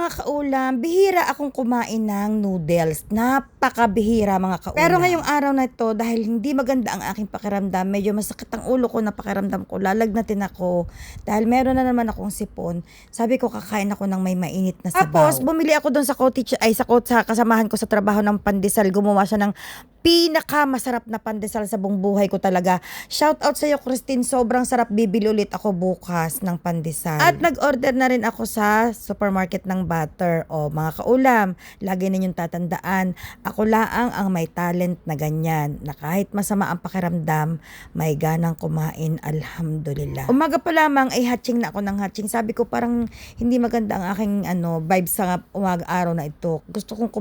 mga kaulam, bihira akong kumain ng noodles. Napakabihira mga kaulam. Pero ngayong araw na ito, dahil hindi maganda ang aking pakiramdam, medyo masakit ang ulo ko na pakiramdam ko, lalagnatin ako. Dahil meron na naman akong sipon, sabi ko kakain ako ng may mainit na sabaw. Tapos bumili ako doon sa sa kasamahan ko sa trabaho ng pandesal. Gumawa siya ng pinaka-masarap na pandesal sa buong buhay ko talaga. Shout out sa iyo, Christine. Sobrang sarap. Bibili ulit ako bukas ng pandesal. At nag-order na rin ako sa supermarket ng butter. O mga kaulam, lagi ninyong tatandaan, ako laang ang may talent na ganyan. Na kahit masama ang pakiramdam, may ganang kumain. Alhamdulillah. Umaga pa lamang ay hatching na ako ng hatching. Sabi ko parang hindi maganda ang aking vibes sa umaga araw na ito. Gusto kong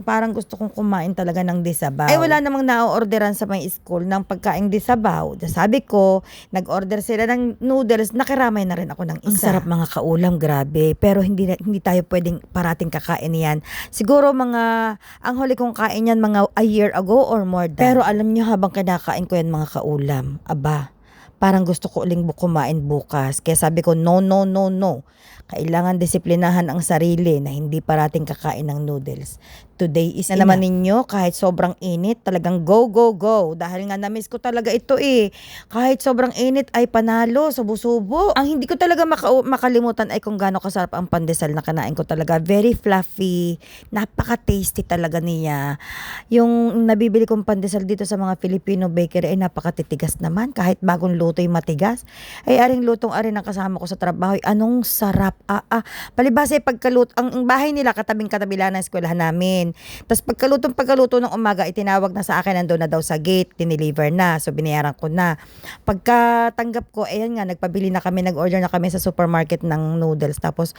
kumain talaga ng disabaw. Ay wala namang na-orderan sa may school ng pagkaing disabaw. Sabi ko, nag-order sila ng noodles, nakiramay na rin ako ng isa. Ang sarap mga kaulam, grabe. Pero hindi tayo pwedeng parating kakain yan. Siguro ang huli kong kain yan mga a year ago or more than. Pero alam nyo, habang kinakain ko yan mga kaulam, aba, parang gusto ko uling kumain bukas. Kaya sabi ko, no. Kailangan disiplinahan ang sarili na hindi parating kakain ng noodles. Today is na naman ninyo, kahit sobrang init, talagang go. Dahil nga na-miss ko talaga ito eh. Kahit sobrang init ay panalo, subo-subo. Ang hindi ko talaga makalimutan ay kung gaano kasarap ang pandesal na kanain ko talaga. Very fluffy, napaka-tasty talaga niya. Yung nabibili kong pandesal dito sa mga Filipino bakery ay napakatitigas naman. Kahit bagong luto yung matigas. Ay aring lutong aring ang kasama ko sa trabaho. Anong sarap. Palibasa pagkaluto, ang bahay nila katabing-katabi lang ng eskwelahan namin. Tapos pagkaluto ng umaga, itinawag na sa akin, nandun na daw sa gate, tiniliver na. So binayaran ko na. Pagkatanggap ko, ayan nga, nagpabili na kami, nag-order na kami sa supermarket ng noodles. Tapos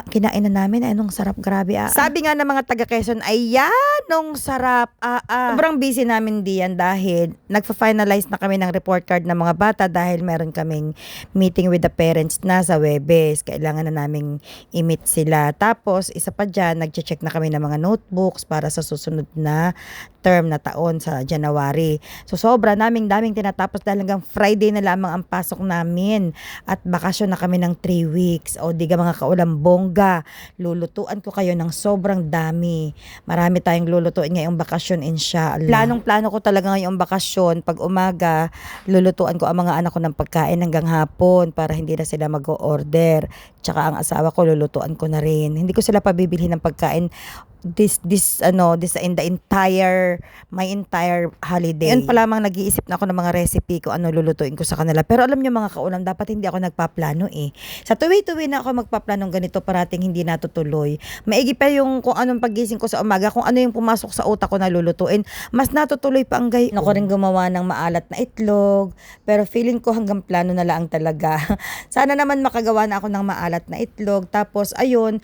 kinain na namin, ay nung sarap, grabe. Sabi nga ng mga taga Quezon, ay yan, nung sarap. Sobrang busy namin diyan dahil nagpa-finalize na kami ng report card ng mga bata dahil meron kaming meeting with the parents na sa Webes. Kailangan na naming i-meet sila. Tapos, isa pa dyan, nag-check na kami ng mga notebooks para sa susunod na term na taon sa January. So, daming tinatapos dahil hanggang Friday na lamang ang pasok namin. At bakasyon na kami ng 3 weeks. O, diga mga kaulam, bongga. Lulutuan ko kayo ng sobrang dami. Marami tayong lulutuin ngayong bakasyon, inshallah. Planong-plano ko talaga ngayong bakasyon. Pag umaga, lulutuan ko ang mga anak ko ng pagkain hanggang hapon para hindi na sila mag-o-order. Tsaka ang asawa ko, lulutuan ko na rin. Hindi ko sila pabibilhin ng pagkain this in the my entire holiday. Yan pa lamang nag-iisip na ako ng mga recipe ko ano lulutuin ko sa kanila. Pero alam nyo mga kaulam, dapat hindi ako nagpaplano eh. Sa tuwi-tuwi na ako magpaplanong ganito, parating hindi natutuloy. Maigi pa yung kung anong pagising ko sa umaga, kung ano yung pumasok sa utak ko na lulutuin, mas natutuloy pa ang gayon. Ako rin gumawa ng maalat na itlog, pero feeling ko hanggang plano na lang talaga. Sana naman makagawa na ako ng maalat na itlog. Tapos ayun,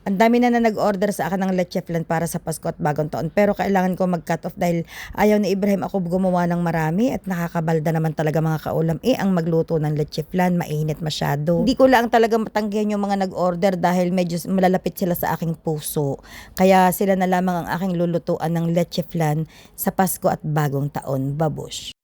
ang dami na nag-order sa akin ng leche flan para sa Pasko at Bagong Taon. Pero kailangan ko mag-cut off dahil ayaw ni Ibrahim ako gumawa ng marami at nakakabalda naman talaga mga kaulam. Ang magluto ng leche flan, mainit masyado. Hindi ko lang talaga matanggihan yung mga nag-order dahil medyo malalapit sila sa aking puso. Kaya sila na lamang ang aking lulutuan ng leche flan sa Pasko at Bagong Taon. Babush!